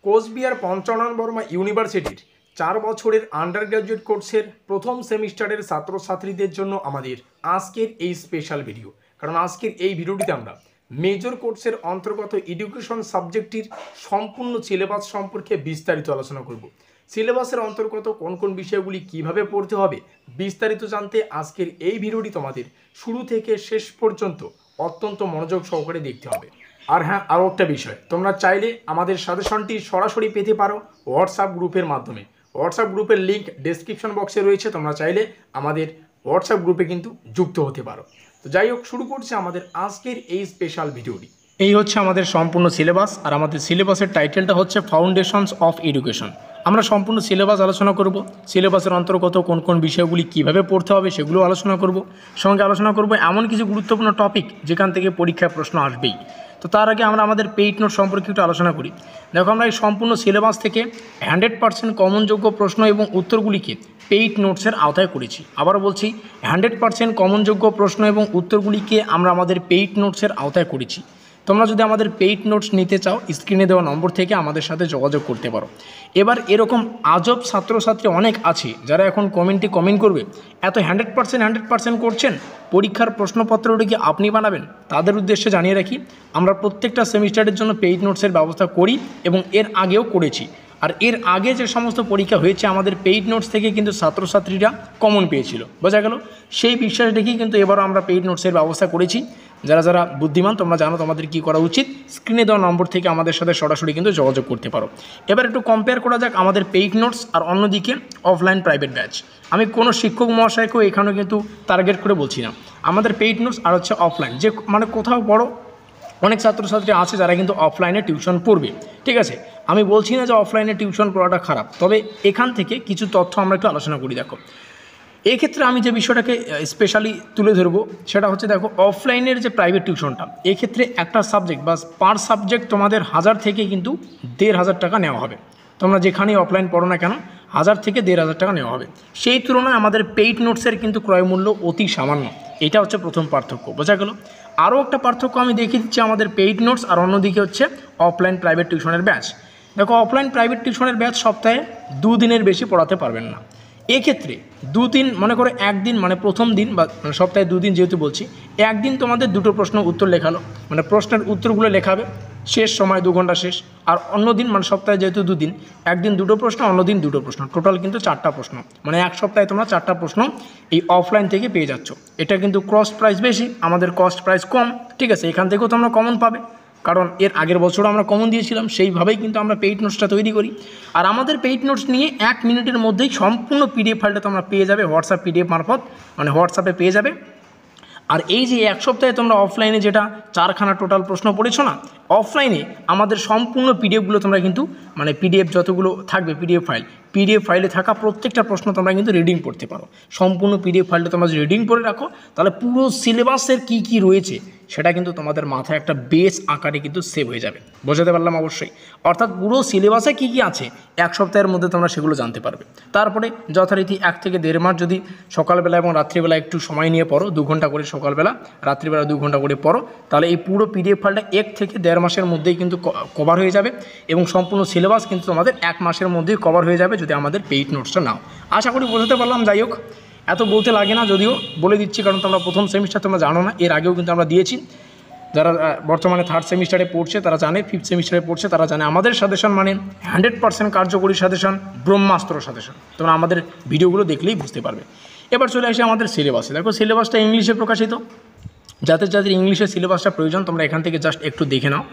কোচবিহার পঞ্চানন বর্মা ইউনিভার্সিটির 4 বছরের under graduate কোর্সের প্রথম সেমিস্টারের ছাত্রছাত্রীদের জন্য আমাদের আজকের এই স্পেশাল ভিডিও। কারণ আজকের এই ভিডিওটিতে আমরা মেজর কোর্সের অন্তর্গত এডুকেশন সাবজেক্টটির সম্পূর্ণ সিলেবাস সম্পর্কে বিস্তারিত আলোচনা করব। সিলেবাসের অন্তর্গত কোন কোন বিষয়গুলি কিভাবে পড়তে হবে বিস্তারিত জানতে আজকের এই ভিডিওটি তোমাদের শুরু থেকে শেষ পর্যন্ত অত্যন্ত মনোযোগ সহকারে দেখতে হবে। আর হ্যাঁ, আরও একটা বিষয়, তোমরা চাইলে আমাদের সাজেশনটি সরাসরি পেতে পারো হোয়াটসঅ্যাপ গ্রুপের মাধ্যমে। হোয়াটসঅ্যাপ গ্রুপের লিঙ্ক ডেসক্রিপশন বক্সে রয়েছে, তোমরা চাইলে আমাদের হোয়াটসঅ্যাপ গ্রুপে কিন্তু যুক্ত হতে পারো। তো যাই হোক, শুরু করছি আমাদের আজকের এই স্পেশাল ভিডিওটি। এই হচ্ছে আমাদের সম্পূর্ণ সিলেবাস, আর আমাদের সিলেবাসের টাইটেলটা হচ্ছে ফাউন্ডেশনস অফ এডুকেশন। আমরা সম্পূর্ণ সিলেবাস আলোচনা করব, সিলেবাসের অন্তর্গত কোন কোন বিষয়গুলি কিভাবে পড়তে হবে সেগুলো আলোচনা করব। সঙ্গে আলোচনা করব এমন কিছু গুরুত্বপূর্ণ টপিক যেখান থেকে পরীক্ষায় প্রশ্ন আসবেই। তো তার আগে আমরা আমাদের পেইড নোট সম্পর্কে একটু আলোচনা করি। দেখো, আমরা এই সম্পূর্ণ সিলেবাস থেকে 100% কমনযোগ্য প্রশ্ন এবং উত্তরগুলিকে পেইড নোটসের আওতায় করেছি। আবার বলছি, 100% কমনযোগ্য প্রশ্ন এবং উত্তরগুলিকে আমরা আমাদের পেইড নোটসের আওতায় করেছি। তোমরা যদি আমাদের পেইড নোটস নিতে চাও, স্ক্রিনে দেওয়া নম্বর থেকে আমাদের সাথে যোগাযোগ করতে পারো। এবার এরকম আজব ছাত্রছাত্রী অনেক আছে যারা এখন কমেন্ট করবে, এত 100% করছেন, পরীক্ষার প্রশ্নপত্রটি কি আপনি বানাবেন? তাদের উদ্দেশ্যে জানিয়ে রাখি, আমরা প্রত্যেকটা সেমিস্টারের জন্য পেইড নোটসের ব্যবস্থা করি এবং এর আগেও করেছি। আর এর আগে যে সমস্ত পরীক্ষা হয়েছে আমাদের পেইড নোটস থেকে কিন্তু ছাত্রছাত্রীরা কমন পেয়েছিল, বোঝা গেল? সেই বিশ্বাস দেখেই কিন্তু এবারও আমরা পেইড নোটসের ব্যবস্থা করেছি। যারা যারা বুদ্ধিমান তোমরা জানো তোমাদের কী করা উচিত, স্ক্রিনে দেওয়া নম্বর থেকে আমাদের সাথে সরাসরি কিন্তু যোগাযোগ করতে পারো। এবার একটু কম্পেয়ার করা যাক আমাদের পেইড নোটস আর অন্যদিকে অফলাইন প্রাইভেট ব্যাচ। আমি কোনো শিক্ষক মহাশয়কেও এখানেও কিন্তু টার্গেট করে বলছি না। আমাদের পেইড নোটস আর হচ্ছে অফলাইন, যে মানে কোথাও বড় অনেক ছাত্রছাত্রী আছে যারা কিন্তু অফলাইনে টিউশন পড়বে, ঠিক আছে? আমি বলছি না যে অফলাইনে টিউশন পড়াটা খারাপ, তবে এখান থেকে কিছু তথ্য আমরা একটু আলোচনা করি। দেখো, এই ক্ষেত্রে আমি যে বিষয়টাকে স্পেশালি তুলে ধরবো সেটা হচ্ছে, দেখো, অফলাইনের যে প্রাইভেট টিউশনটা, এক্ষেত্রে একটা সাবজেক্ট বা পার সাবজেক্ট তোমাদের 1000 থেকে কিন্তু 1500 টাকা নেওয়া হবে। তোমরা যেখানেই অফলাইন পড়ো না কেন, 1000 থেকে 1500 টাকা নেওয়া হবে। সেই তুলনায় আমাদের পেইড নোটসের কিন্তু ক্রয় মূল্য অতি সামান্য। এটা হচ্ছে প্রথম পার্থক্য, বোঝা গেল? আরও একটা পার্থক্য আমি দেখিয়ে দিচ্ছি আমাদের পেইড নোটস আর অন্যদিকে হচ্ছে অফলাইন প্রাইভেট টিউশনের ব্যাচ। দেখো, অফলাইন প্রাইভেট টিউশনের ব্যাচ সপ্তাহে 2 দিনের বেশি পড়াতে পারবেন না। এক্ষেত্রে 2 দিন, মনে করে একদিন, মানে প্রথম দিন বা সপ্তাহে 2 দিন যেহেতু বলছি, একদিন তোমাদের 2টো প্রশ্ন উত্তর লেখালো, মানে প্রশ্নের উত্তরগুলো লেখাবে, শেষ সময় 2 ঘন্টা শেষ। আর অন্য দিন, মানে সপ্তাহে যেহেতু 2 দিন, একদিন 2টো প্রশ্ন, অন্য দিন 2টো প্রশ্ন, টোটাল কিন্তু 4টা প্রশ্ন, মানে এক সপ্তাহে তোমরা 4টা প্রশ্ন এই অফলাইন থেকে পেয়ে যাচ্ছ। এটা কিন্তু কস্ট প্রাইস বেশি, আমাদের কস্ট প্রাইস কম, ঠিক আছে? এখান থেকেও তোমরা কমন পাবে, কারণ এর আগের বছরও আমরা কমন দিয়েছিলাম, সেইভাবেই কিন্তু আমরা পেইড নোটসটা তৈরি করি। আর আমাদের পেইড নোটস নিয়ে 1 মিনিটের মধ্যেই সম্পূর্ণ পিডিএফ ফাইলটা তোমরা পেয়ে যাবে হোয়াটসঅ্যাপ পিডিএফ মারফত, মানে হোয়াটসঅ্যাপে পেয়ে যাবে। আর এই যে এক সপ্তাহে তোমরা অফলাইনে যেটা 4খানা টোটাল প্রশ্ন পড়েছো না, অফলাইনে আমাদের সম্পূর্ণ পিডিএফগুলো তোমরা কিন্তু, মানে পিডিএফ যতগুলো থাকবে পিডিএফ ফাইলে থাকা প্রত্যেকটা প্রশ্ন তোমরা কিন্তু রিডিং পড়তে পারো। সম্পূর্ণ পিডিএফ ফাইলটা তোমরা যদি রিডিং করে রাখো, তাহলে পুরো সিলেবাসের কী রয়েছে সেটা কিন্তু তোমাদের মাথায় একটা বেস আকারে কিন্তু সেভ হয়ে যাবে। বোঝাতে পারলাম? অবশ্যই। অর্থাৎ পুরো সিলেবাসে কী আছে 1 সপ্তাহের মধ্যে তোমরা সেগুলো জানতে পারবে। তারপরে যথারীতি 1 থেকে 1.5 মাস যদি সকালবেলা এবং রাত্রিবেলা একটু সময় নিয়ে পড়ো, 2 ঘন্টা করে সকালবেলা, রাত্রিবেলা 2 ঘন্টা করে পড়ো, তাহলে এই পুরো পিডিএফ ফাইলটা 1 থেকে 1.5 মাসের মধ্যেই কিন্তু কভার হয়ে যাবে এবং সম্পূর্ণ সিলেবাস কিন্তু তোমাদের 1 মাসের মধ্যেই কভার হয়ে যাবে যদি আমাদের পেইড নোটসটা নাও। আশা করি বোঝাতে পারলাম। যাই হোক, এত বলতে লাগে না, যদিও বলে দিচ্ছি, কারণ তোমরা প্রথম সেমিস্টার তোমরা জানো না, এর আগেও কিন্তু আমরা দিয়েছি। যারা বর্তমানে 3rd সেমিস্টারে পড়ছে তারা জানে, 5th সেমিস্টারে পড়ছে তারা জানে, আমাদের সাজেশন মানে 100% কার্যকরী সাজেশন, ব্রহ্মাস্ত্র সাজেশন। তোমরা আমাদের ভিডিওগুলো দেখলেই বুঝতে পারবে। এবার চলে আসি আমাদের সিলেবাসে। দেখো, সিলেবাসটা ইংলিশে প্রকাশিত। যাদের ইংলিশের সিলেবাসটা প্রয়োজন তোমরা এখান থেকে জাস্ট একটু দেখে নাও।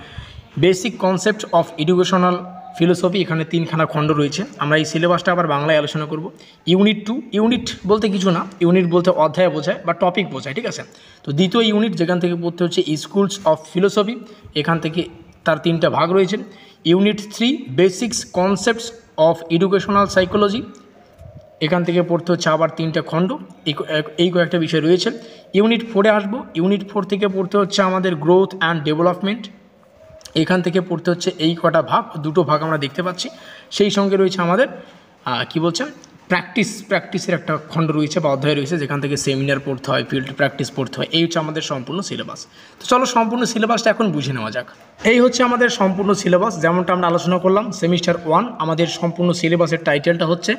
Basic concept of educational philosophy, এখানে 3খানা খণ্ড রয়েছে। আমরা এই সিলেবাসটা আবার বাংলায় আলোচনা করব। ইউনিট 2, ইউনিট বলতে কিছু না, ইউনিট বলতে অধ্যায় বোঝায় বা টপিক বোঝায়, ঠিক আছে? তো দ্বিতীয় ইউনিট যেখান থেকে পড়তে হচ্ছে স্কুলস অফ ফিলোসফি, এখান থেকে তার 3টা ভাগ রয়েছে। Unit 3 basics concepts of educational psychology, এখান থেকে পড়তে হচ্ছে আবার 3টা খণ্ড, এই কয়েকটা বিষয় রয়েছে। ইউনিট 4-এ আসবো। ইউনিট 4 থেকে পড়তে হচ্ছে আমাদের গ্রোথ অ্যান্ড ডেভেলপমেন্ট, এখান থেকে পড়তে হচ্ছে এই কটা ভাগ, 2টো ভাগ আমরা দেখতে পাচ্ছি। সেই সঙ্গে রয়েছে আমাদের কি বলছেন প্র্যাকটিসের একটা খণ্ড রয়েছে বা অধ্যায় রয়েছে, যেখান থেকে সেমিনার পড়তে হয়, ফিল্ড প্র্যাকটিস পড়তে হয়। এই হচ্ছে আমাদের সম্পূর্ণ সিলেবাস। তো চলো সম্পূর্ণ সিলেবাসটা এখন বুঝে নেওয়া যাক। এই হচ্ছে আমাদের সম্পূর্ণ সিলেবাস, যেমনটা আমরা আলোচনা করলাম। সেমিস্টার 1 আমাদের সম্পূর্ণ সিলেবাসের টাইটেলটা হচ্ছে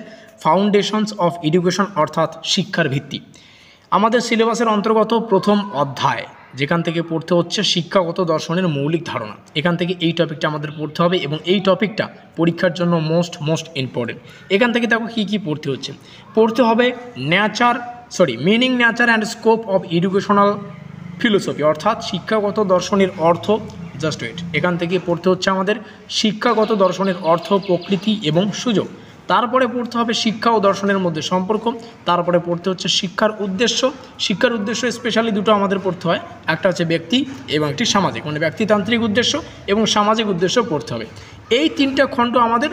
ফাউন্ডেশনস অফ এডুকেশন, অর্থাৎ শিক্ষার ভিত্তি। আমাদের সিলেবাসের অন্তর্গত প্রথম অধ্যায়, যেখান থেকে পড়তে হচ্ছে শিক্ষাগত দর্শনের মৌলিক ধারণা। এখান থেকে এই টপিকটা আমাদের পড়তে হবে এবং এই টপিকটা পরীক্ষার জন্য মোস্ট ইম্পর্টেন্ট। এখান থেকে দেখো কী কী পড়তে হবে meaning, nature and scope of educational philosophy, অর্থাৎ শিক্ষাগত দর্শনের অর্থ। জাস্ট ওয়েট, এখান থেকে পড়তে হচ্ছে আমাদের শিক্ষাগত দর্শনের অর্থ, প্রকৃতি এবং সুযোগ। তারপরে পড়তে হবে শিক্ষা ও দর্শনের মধ্যে সম্পর্ক। তারপরে পড়তে হচ্ছে শিক্ষার উদ্দেশ্য স্পেশালি দুটো আমাদের পড়তে হয়, একটা হচ্ছে ব্যক্তি এবং একটি সামাজিক, মানে ব্যক্তিতান্ত্রিক উদ্দেশ্য এবং সামাজিক উদ্দেশ্য পড়তে হবে। এই তিনটা খণ্ড আমাদের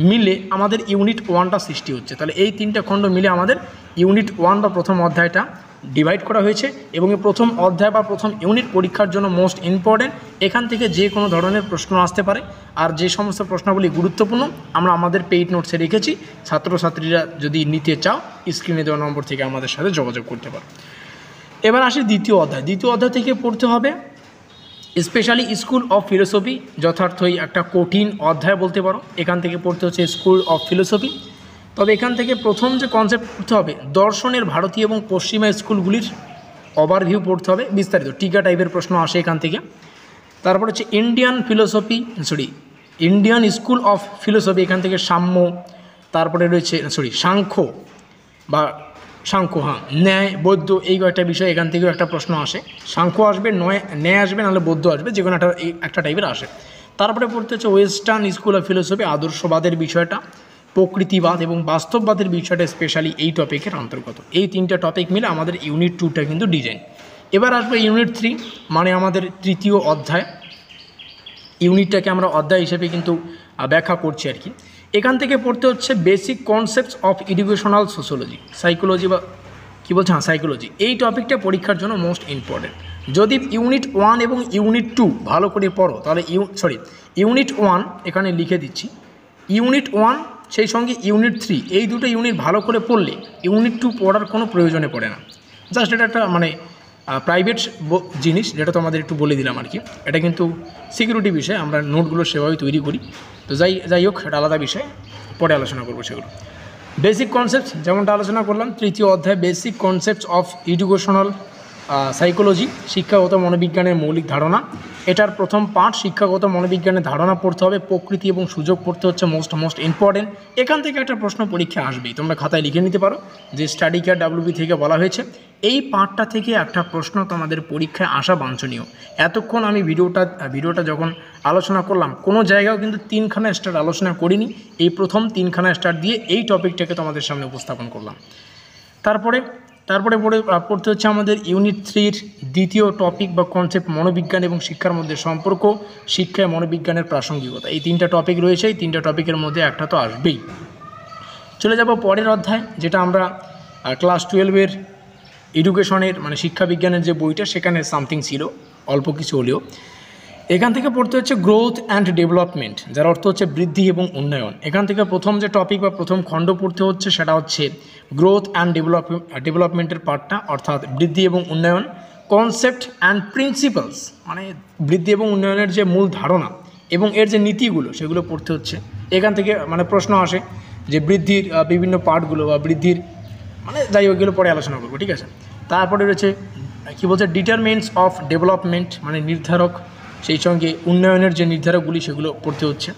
মিলে আমাদের ইউনিট 1টা সৃষ্টি হচ্ছে। তাহলে এই তিনটা খণ্ড মিলে আমাদের ইউনিট 1 বা প্রথম অধ্যায়টা ডিভাইড করা হয়েছে এবং এই প্রথম অধ্যায় বা প্রথম ইউনিট পরীক্ষার জন্য মোস্ট ইম্পর্টেন্ট। এখান থেকে যে কোনো ধরনের প্রশ্ন আসতে পারে, আর যে সমস্ত প্রশ্নগুলি গুরুত্বপূর্ণ আমরা আমাদের পেইড নোটসে রেখেছি। ছাত্রছাত্রীরা যদি নিতে চাও স্ক্রিনে দেওয়া নম্বর থেকে আমাদের সাথে যোগাযোগ করতে পারো। এবার আসি দ্বিতীয় অধ্যায় থেকে পড়তে হবে স্পেশালি স্কুল অফ ফিলোসফি, যথার্থই একটা কঠিন অধ্যায় বলতে পারো। এখান থেকে পড়তে হচ্ছে স্কুল অফ ফিলোসফি। তবে এখান থেকে প্রথম যে কনসেপ্ট পড়তে হবে, দর্শনের ভারতীয় এবং পশ্চিমা স্কুলগুলির ওভারভিউ পড়তে হবে, বিস্তারিত টিকা টাইপের প্রশ্ন আসে এখান থেকে। তারপর হচ্ছে ইন্ডিয়ান স্কুল অফ ফিলোসফি, এখান থেকে সাম্য, তারপরে রয়েছে সাংখ্য, ন্যায়, বৌদ্ধ, এই কয়েকটা বিষয় এখান থেকেও একটা প্রশ্ন আসে। সাংখ্য আসবে, ন্যায় আসবে, নাহলে বৌদ্ধ আসবে, যে কোনো একটা টাইপের আসে। তারপরে পড়তে হচ্ছে ওয়েস্টার্ন স্কুল অফ ফিলোসফি, আদর্শবাদের বিষয়টা, প্রকৃতিবাদ এবং বাস্তববাদের বিষয়টা স্পেশালি এই টপিকের অন্তর্গত। এই তিনটা টপিক মিলে আমাদের ইউনিট 2টা কিন্তু ডিজাইন। এবার আসবে ইউনিট 3, মানে আমাদের তৃতীয় অধ্যায়। ইউনিটটাকে আমরা অধ্যায় হিসেবে কিন্তু ব্যাখ্যা করছি আর কি। এখান থেকে পড়তে হচ্ছে basic concepts of educational psychology. এই টপিকটা পরীক্ষার জন্য মোস্ট ইম্পর্টেন্ট। যদি ইউনিট 1 এবং ইউনিট 2 ভালো করে পড়ো, তাহলে ইউনিট 1 এখানে লিখে দিচ্ছি, ইউনিট 1 সেই সঙ্গে ইউনিট 3, এই দুটো ইউনিট ভালো করে পড়লে ইউনিট 2 পড়ার কোনো প্রয়োজনে পড়ে না। জাস্ট এটা একটা প্রাইভেট জিনিস, যেটা তো আমাদের একটু বলে দিলাম আর কি। এটা কিন্তু সিকিউরিটি বিষয়, আমরা নোটগুলো সেভাবে তৈরি করি। তো যাই হোক, এটা আলাদা বিষয়, পরে আলোচনা করবো সেগুলো। বেসিক কনসেপ্ট যেমনটা আলোচনা করলাম, তৃতীয় অধ্যায় basic concepts of educational psychology, শিক্ষাগত মনোবিজ্ঞানের মৌলিক ধারণা। এটার প্রথম পার্ট শিক্ষাগত মনোবিজ্ঞানের ধারণা পড়তে হবে, প্রকৃতি এবং সুযোগ পড়তে হচ্ছে মোস্ট ইম্পর্টেন্ট। এখান থেকে একটা প্রশ্ন পরীক্ষা আসবেই, তোমরা খাতায় লিখে নিতে পারো যে স্টাডি কেয়ার WB থেকে বলা হয়েছে এই পার্টটা থেকে একটা প্রশ্ন তোমাদের পরীক্ষায় আসা বাঞ্ছনীয়। এতক্ষণ আমি ভিডিওটা যখন আলোচনা করলাম, কোনো জায়গাও কিন্তু 3খানা স্টার আলোচনা করিনি। এই প্রথম 3খানা স্টার দিয়ে এই টপিকটাকে তোমাদের সামনে উপস্থাপন করলাম। তারপরে পড়তে হচ্ছে আমাদের ইউনিট 3-র দ্বিতীয় টপিক বা কনসেপ্ট, মনোবিজ্ঞান এবং শিক্ষার মধ্যে সম্পর্ক, শিক্ষায় মনোবিজ্ঞানের প্রাসঙ্গিকতা। এই 3টা টপিক রয়েছে, এই 3টা টপিকের মধ্যে একটা তো আসবেই। চলে যাব পরের অধ্যায়, যেটা আমরা ক্লাস 12-এর এডুকেশনের শিক্ষা বিজ্ঞানের যে বইটা, সেখানে সামথিং ছিল অল্প কিছু হলেও। এখান থেকে পড়তে হচ্ছে গ্রোথ অ্যান্ড ডেভেলপমেন্ট, যার অর্থ হচ্ছে বৃদ্ধি এবং উন্নয়ন। এখান থেকে প্রথম যে টপিক বা প্রথম খণ্ড পড়তে হচ্ছে সেটা হচ্ছে গ্রোথ অ্যান্ড ডেভেলপমেন্টের পার্টটা, অর্থাৎ বৃদ্ধি এবং উন্নয়ন, কনসেপ্ট অ্যান্ড প্রিন্সিপালস, বৃদ্ধি এবং উন্নয়নের যে মূল ধারণা এবং এর যে নীতিগুলো সেগুলো পড়তে হচ্ছে। এখান থেকে প্রশ্ন আসে যে বৃদ্ধির বিভিন্ন পার্টগুলো বা বৃদ্ধির যাই হোক, এগুলো পরে আলোচনা করবো, ঠিক আছে। তারপরে রয়েছে ডিটারমিনেন্টস অফ ডেভেলপমেন্ট, নির্ধারক, সেই সঙ্গে উন্নয়নের যে নির্ধারকগুলি সেগুলো পড়তে হচ্ছে।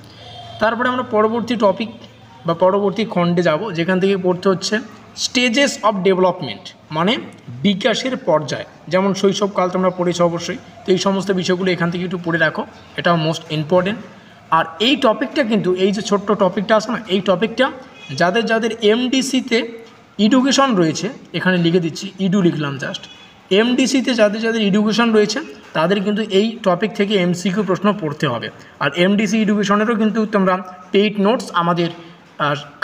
তারপরে আমরা পরবর্তী টপিক বা পরবর্তী খণ্ডে যাব, যেখান থেকে পড়তে হচ্ছে স্টেজেস অফ ডেভেলপমেন্ট, বিকাশের পর্যায়। যেমন শৈশবকাল তোমরা পড়েছো অবশ্যই, তো এই সমস্ত বিষয়গুলো এখান থেকে একটু পড়ে রাখো, এটাও মোস্ট ইম্পর্টেন্ট। আর এই টপিকটা কিন্তু, এই যে ছোট্ট টপিকটা আছে না, এই টপিকটা যাদের MDC-তে এডুকেশন রয়েছে, এখানে লিখে দিচ্ছি, লিখলাম জাস্ট, MDC-তে যাদের এডুকেশন রয়েছে তাদের কিন্তু এই টপিক থেকে MCQ প্রশ্ন পড়তে হবে। আর MDC এডুকেশনেরও কিন্তু তোমরা পেইড নোটস আমাদের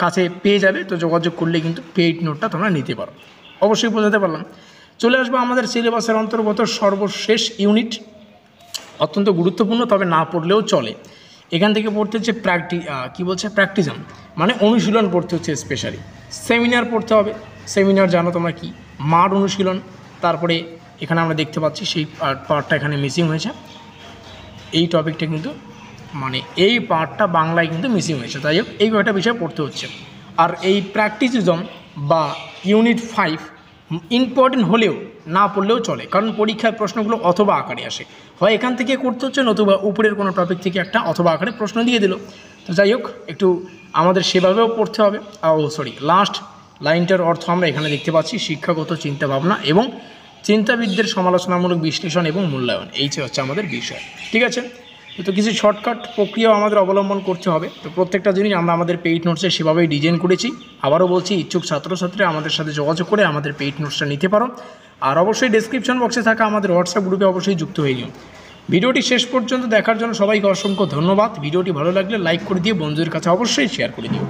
কাছে পেয়ে যাবে, তো যোগাযোগ করলে কিন্তু পেইড নোটটা তোমরা নিতে পারো। অবশ্যই বোঝাতে পারলাম। চলে আসবো আমাদের সিলেবাসের অন্তর্গত সর্বশেষ ইউনিট, অত্যন্ত গুরুত্বপূর্ণ, তবে না পড়লেও চলে। এখান থেকে পড়তে হচ্ছে প্র্যাকটিজম, অনুশীলন পড়তে হচ্ছে স্পেশালি। সেমিনার পড়তে হবে। সেমিনার জানো তোমরা কি, মাঠ অনুশীলন। তারপরে এখানে আমরা দেখতে পাচ্ছি সেই পার্টটা এখানে মিসিং হয়েছে, এই টপিকটা কিন্তু মানে এই পার্টটা বাংলায় কিন্তু মিসিং হয়েছে। তাই হোক এই কয়েকটা বিষয় পড়তে হচ্ছে। আর এই প্র্যাকটিসিজম বা ইউনিট 5 ইম্পর্টেন্ট হলেও না পড়লেও চলে, কারণ পরীক্ষার প্রশ্নগুলো অথবা আকারে আসে, হয় এখান থেকে করতে হচ্ছে, নতুবা উপরের কোনো টপিক থেকে একটা অথবা আকারে প্রশ্ন দিয়ে দিল। তো যাই হোক একটু আমাদের সেভাবেও পড়তে হবে। লাস্ট লাইনটার অর্থ আমরা এখানে দেখতে পাচ্ছি, শিক্ষাগত চিন্তাভাবনা এবং চিন্তাবিদদের সমালোচনামূলক বিশ্লেষণ এবং মূল্যায়ন, এই হচ্ছে আমাদের বিষয়। ঠিক আছে, তো কিছু শর্টকাট প্রক্রিয়াও আমাদের অবলম্বন করতে হবে। তো প্রত্যেকটা জিনিস আমরা আমাদের পেইড নোটসে সেভাবেই ডিজাইন করেছি। আবারও বলছি, ইচ্ছুক ছাত্রছাত্রীরা আমাদের সাথে যোগাযোগ করে আমাদের পেইড নোটসটা নিতে পারো। আর অবশ্যই ডেসক্রিপশন বক্সে থাকা আমাদের হোয়াটসঅ্যাপ গ্রুপে অবশ্যই যুক্ত হয়ে নিও। ভিডিওটি শেষ পর্যন্ত দেখার জন্য সবাইকে অসংখ্য ধন্যবাদ। ভিডিওটি ভালো লাগলে লাইক করে দিয়ে বন্ধুদের কাছে অবশ্যই শেয়ার করে দিও।